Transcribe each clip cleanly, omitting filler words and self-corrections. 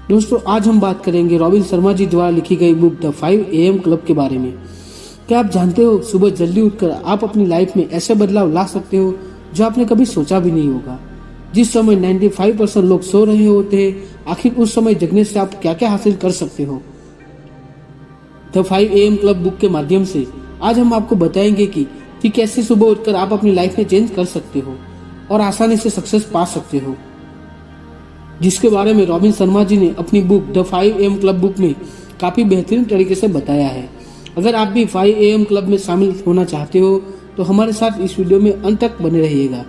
दोस्तों, आज हम बात करेंगे रॉबिन शर्मा जी द्वारा लिखी गई बुक द 5 AM क्लब के बारे में। क्या आप जानते हो, सुबह जल्दी उठकर आप अपनी लाइफ में ऐसे बदलाव ला सकते हो जो आपने कभी सोचा भी नहीं होगा। जिस समय 95% लोग सो रहे होते हैं, आखिर उस समय जगने से आप क्या क्या हासिल कर सकते हो। द 5 AM क्लब बुक के माध्यम से आज हम आपको बताएंगे कि कैसे सुबह उठकर आप अपनी लाइफ में चेंज कर सकते हो और आसानी से सक्सेस पा सकते हो, जिसके बारे में रॉबिन शर्मा जी ने अपनी book the 5 AM club book में काफी बेहतरीन तरीके से बताया है। अगर आप भी 5 AM क्लब में शामिल होना चाहते हो तो हमारे साथ इस वीडियो में अंत तक बने रहिएगा।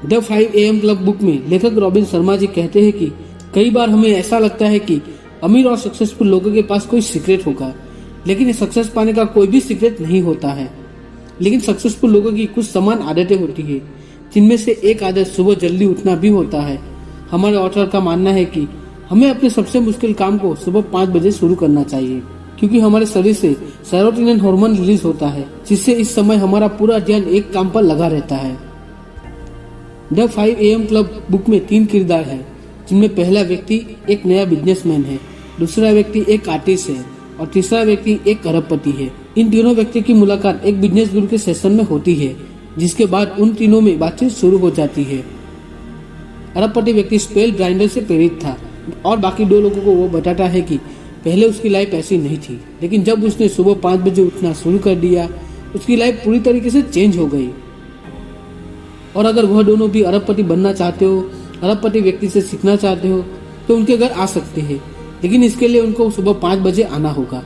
द 5 AM क्लब बुक में लेखक रॉबिन शर्मा जी कहते हैं कि कई बार हमें ऐसा लगता है कि अमीर और सक्सेसफुल लोगों के पास कोई सीक्रेट होगा, लेकिन ये सक्सेस पाने का कोई भी सीक्रेट नहीं होता है। लेकिन सक्सेसफुल लोगों की कुछ समान आदतें होती है, जिनमें से एक आदत सुबह जल्दी उठना भी होता है। हमारे ऑथर का मानना है कि हमें अपने सबसे मुश्किल काम को सुबह 5 बजे शुरू करना चाहिए, क्योंकि हमारे शरीर से सेरोटोनिन हार्मोन रिलीज होता है, जिससे इस समय हमारा पूरा ध्यान एक काम पर लगा रहता है। द 5 AM क्लब बुक में 3 किरदार हैं, जिनमें पहला व्यक्ति एक नया बिजनेसमैन है, दूसरा व्यक्ति एक आर्टिस्ट है और तीसरा व्यक्ति एक अरबपति है। इन तीनों व्यक्ति की मुलाकात एक बिजनेस गुरु के सेशन में होती है, जिसके बाद उन तीनों में बातचीत शुरू हो जाती है। अरबपति व्यक्ति स्पेल ग्राइंडर से प्रेरित था और बाकी 2 लोगों को वो बताता है कि पहले उसकी लाइफ ऐसी नहीं थी, लेकिन जब उसने सुबह 5 बजे उठना शुरू कर दिया, उसकी लाइफ पूरी तरीके से चेंज हो गई। और अगर वह दोनों भी अरबपति बनना चाहते हो, अरबपति व्यक्ति से सीखना चाहते हो, तो उनके घर आ सकते हैं, लेकिन इसके लिए उनको सुबह 5 बजे आना होगा।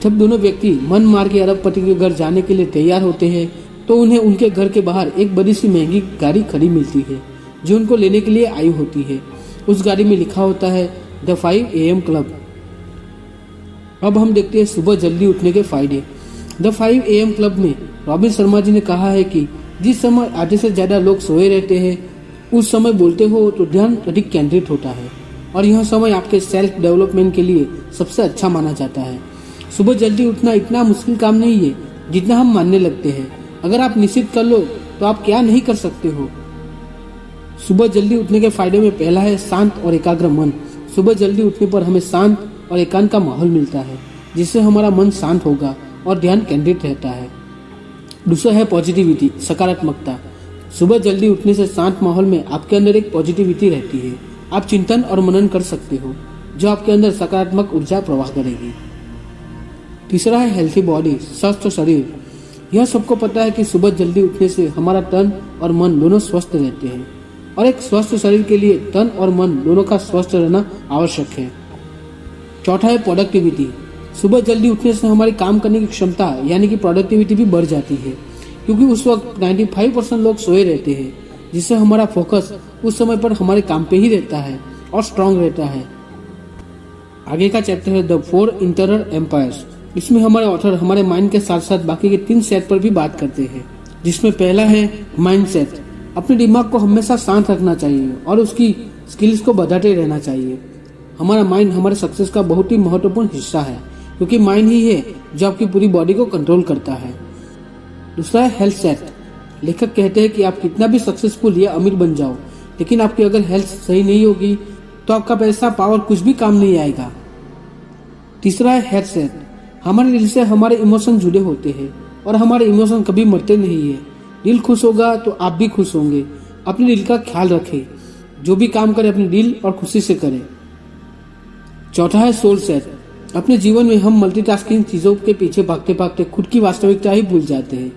जब दोनों व्यक्ति मन मार के अरबपति के घर जाने के लिए तैयार होते हैं, तो उन्हें उनके घर के बाहर एक बड़ी सी महंगी गाड़ी खड़ी मिलती है, जो उनको लेने के लिए आई होती है। उस गाड़ी में लिखा होता है द 5 AM क्लब। अब हम देखते हैं सुबह जल्दी उठने के फायदे। द 5 AM क्लब में रॉबिन शर्मा जी ने कहा है कि जिस समय आधे से ज्यादा लोग सोए रहते हैं, उस समय बोलते हो तो ध्यान अधिक केंद्रित होता है और यह समय आपके सेल्फ डेवलपमेंट के लिए सबसे अच्छा माना जाता है। सुबह जल्दी उठना इतना मुश्किल काम नहीं है जितना हम मानने लगते हैं। अगर आप निश्चित कर लो तो आप क्या नहीं कर सकते हो। सुबह जल्दी उठने के फायदे में पहला है शांत और एकाग्र मन। सुबह जल्दी उठने पर हमें शांत और एकांत का माहौल मिलता है, जिससे हमारा मन शांत होगा और ध्यान केंद्रित रहता है। दूसरा है पॉजिटिविटी, सकारात्मकता। सुबह जल्दी उठने से शांत माहौल में आपके अंदर एक पॉजिटिविटी रहती है। आप चिंतन और मनन कर सकते हो, जो आपके अंदर सकारात्मक ऊर्जा प्रवाह करेगी। तीसरा है हेल्थी बॉडी, स्वस्थ शरीर। यह सबको पता है कि सुबह जल्दी उठने से हमारा तन और मन दोनों स्वस्थ रहते हैं, और एक स्वस्थ शरीर के लिए तन और मन दोनों का स्वस्थ रहना आवश्यक है। चौथा है प्रोडक्टिविटी। सुबह जल्दी उठने से हमारी काम करने की क्षमता यानी कि प्रोडक्टिविटी भी बढ़ जाती है, क्योंकि उस वक्त 95% लोग सोए रहते हैं, जिससे हमारा फोकस उस समय पर हमारे काम पे ही रहता है और स्ट्रांग रहता है। आगे का चैप्टर है द 4 इंटरनल एम्पायर्स। इसमें हमारे ऑथर हमारे माइंड के साथ साथ बाकी के 3 सेट पर भी बात करते हैं, जिसमें पहला है माइंड सेट। अपने दिमाग को हमेशा शांत रखना चाहिए और उसकी स्किल्स को बढ़ाते रहना चाहिए। हमारा माइंड हमारे सक्सेस का बहुत ही महत्वपूर्ण हिस्सा है, क्योंकि माइंड ही है जो आपकी पूरी बॉडी को कंट्रोल करता है। दूसरा है हेल्थ सेट। लेखक कहते हैं कि आप कितना भी सक्सेसफुल या अमीर बन जाओ, लेकिन आपकी अगर हेल्थ सही नहीं होगी तो आपका पैसा, पावर कुछ भी काम नहीं आएगा। तीसरा है हेड सेट। हमारे दिल से हमारे इमोशन जुड़े होते हैं और हमारे इमोशन कभी मरते नहीं है। दिल खुश होगा तो आप भी खुश होंगे। अपने दिल का ख्याल रखें, जो भी काम करे अपने दिल और खुशी से करें। चौथा है सोल सेट। अपने जीवन में हम मल्टीटास्किंग चीजों के पीछे भागते भागते खुद की वास्तविकता ही भूल जाते हैं।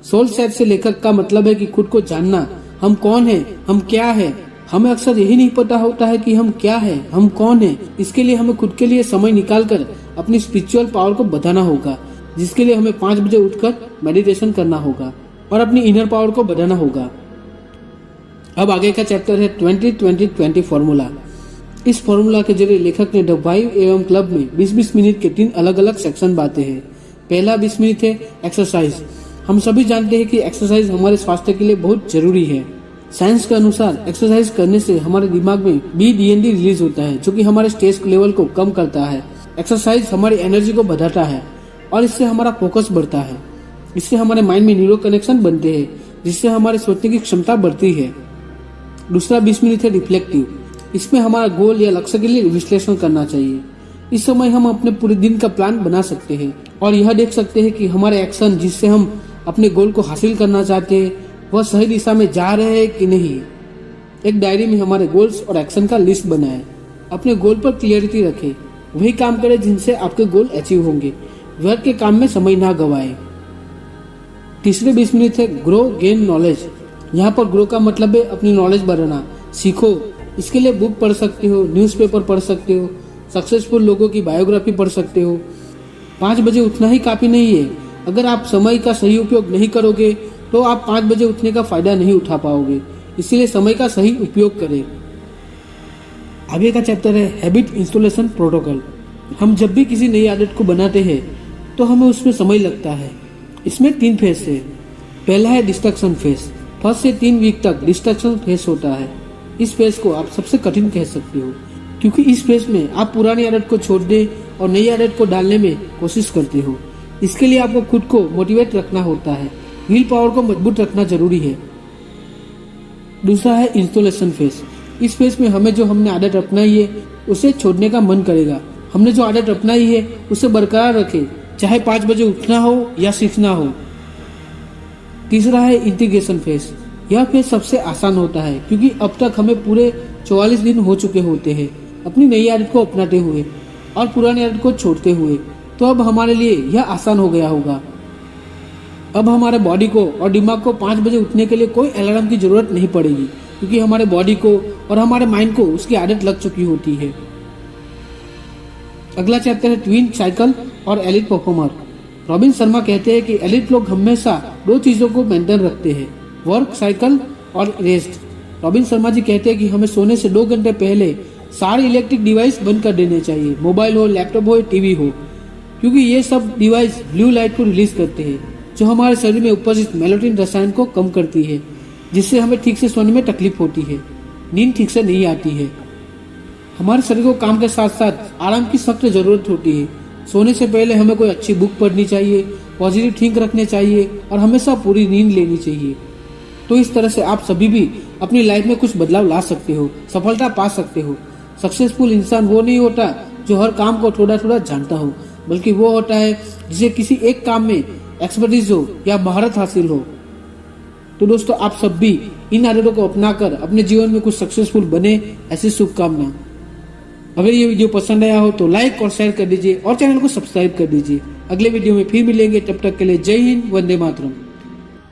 सोल सेट से लेखक का मतलब है कि खुद को जानना, हम कौन है, हम क्या है। हमें अक्सर यही नहीं पता होता है कि हम क्या है, हम कौन है। इसके लिए हमें खुद के लिए समय निकालकर अपनी स्पिरिचुअल पावर को बढ़ाना होगा, जिसके लिए हमें 5 बजे उठकर मेडिटेशन करना होगा और अपनी इनर पावर को बढ़ाना होगा। अब आगे का चैप्टर है 20-20-20 फॉर्मूला। इस फॉर्मूला के जरिए लेखक ने द 5 AM क्लब में 20-20 मिनट के 3 अलग अलग सेक्शन बांटे हैं। पहला 20 मिनट है एक्सरसाइज। हम सभी जानते हैं कि एक्सरसाइज हमारे स्वास्थ्य के लिए बहुत जरूरी है। साइंस के अनुसार एक्सरसाइज करने से हमारे दिमाग में BDND रिलीज होता है, जो कि हमारे स्ट्रेस लेवल को कम करता है। एक्सरसाइज हमारी एनर्जी को बढ़ाता है और इससे हमारा फोकस बढ़ता है। इससे हमारे माइंड में न्यूरो कनेक्शन बनते हैं, जिससे हमारे सोचने की क्षमता बढ़ती है। दूसरा 20 मिनट है रिफ्लेक्टिव। इसमें हमारा गोल या लक्ष्य के लिए विश्लेषण करना चाहिए। इस समय हम अपने पूरे दिन का प्लान बना सकते हैं और यह देख सकते हैं कि हमारे एक्शन जिससे हम अपने गोल को हासिल करना चाहते हैं वह सही दिशा में जा रहे हैं कि नहीं। एक डायरी में हमारे गोल्स और एक्शन का लिस्ट बनाएं। अपने गोल पर क्लियरिटी रखें। वही काम करें जिनसे आपके गोल अचीव होंगे। व्यर्थ के काम में समय ना गवाएं। तीसरे 20 मिनट है ग्रो गेन नॉलेज। यहाँ पर ग्रो का मतलब है अपनी नॉलेज बढ़ाना। सीखो, इसके लिए बुक पढ़ सकते हो, न्यूज़पेपर पढ़ सकते हो, सक्सेसफुल लोगों की बायोग्राफी पढ़ सकते हो। 5 बजे उठना ही काफी नहीं है। अगर आप समय का सही उपयोग नहीं करोगे तो आप 5 बजे उठने का फायदा नहीं उठा पाओगे। इसीलिए समय का सही उपयोग करें। आगे का चैप्टर है हैबिट इंस्टॉलेशन प्रोटोकॉल। हम जब भी किसी नई आदत को बनाते हैं तो हमें उसमें समय लगता है। इसमें 3 फेज है। पहला है डिस्ट्रक्शन फेज। 1 से 3 वीक तक डिस्ट्रक्शन फेज होता है। इस फेज को आप सबसे कठिन कह सकते हो क्योंकि इस फेज में आप पुरानी आदत को छोड़ने और नई आदत को डालने में कोशिश करते हो। इसके लिए आपको खुद को मोटिवेट रखना होता है। विल पावर को मजबूत रखना जरूरी है। दूसरा है इंस्टॉलेशन फेज। इस फेज में हमें जो हमने आदत अपनाई है उसे छोड़ने का मन करेगा। हमने जो आदत अपनाई है उसे बरकरार रखें, चाहे 5 बजे उठना हो या सीखना हो। तीसरा है इंटीग्रेशन फेज। यह फेज सबसे आसान होता है क्योंकि अब तक हमें पूरे 44 दिन हो चुके होते हैं अपनी नई आदत को अपनाते हुए और पुरानी आदत को छोड़ते हुए। तो अब हमारे लिए यह आसान हो गया होगा। अब हमारे बॉडी को और दिमाग को 5 बजे उठने के लिए कोई अलार्म की जरूरत नहीं पड़ेगी क्योंकि हमारे बॉडी को और हमारे माइंड को उसकी आदत लग चुकी होती है। अगला चैप्टर है ट्विन साइकिल और एलिट परफॉर्मर। रॉबिन शर्मा कहते हैं कि एलिट लोग हमेशा 2 चीजों को मेंटेन रखते हैं, वर्क साइकिल और रेस्ट। रॉबिन शर्मा जी कहते हैं कि हमें सोने से 2 घंटे पहले सारे इलेक्ट्रिक डिवाइस बंद कर देने चाहिए, मोबाइल हो, लैपटॉप हो, टीवी हो, क्योंकि ये सब डिवाइस ब्लू लाइट को रिलीज करते हैं जो हमारे शरीर में उपस्थित मेलाटोनिन रसायन को कम करती है, जिससे हमें ठीक से सोने में तकलीफ होती है, नींद ठीक से नहीं आती है। हमारे शरीर को काम के साथ साथ आराम की सख्त जरूरत होती है। सोने से पहले हमें कोई अच्छी बुक पढ़नी चाहिए, पॉजिटिव थिंक रखने चाहिए और हमेशा पूरी नींद लेनी चाहिए। तो इस तरह से आप सभी भी अपनी लाइफ में कुछ बदलाव ला सकते हो, सफलता पा सकते हो। सक्सेसफुल इंसान वो नहीं होता जो हर काम को थोड़ा थोड़ा जानता हो, बल्कि वो होता है जिसे किसी एक काम में एक्सपर्टीज हो या महारत हासिल हो। तो दोस्तों, आप सब भी इन आदतों को अपनाकर अपने जीवन में कुछ सक्सेसफुल बने, ऐसी शुभकामना। अगर ये वीडियो पसंद आया हो तो लाइक और शेयर कर दीजिए और चैनल को सब्सक्राइब कर दीजिए। अगले वीडियो में फिर मिलेंगे, तब तक के लिए जय हिंद, वंदे मातरम।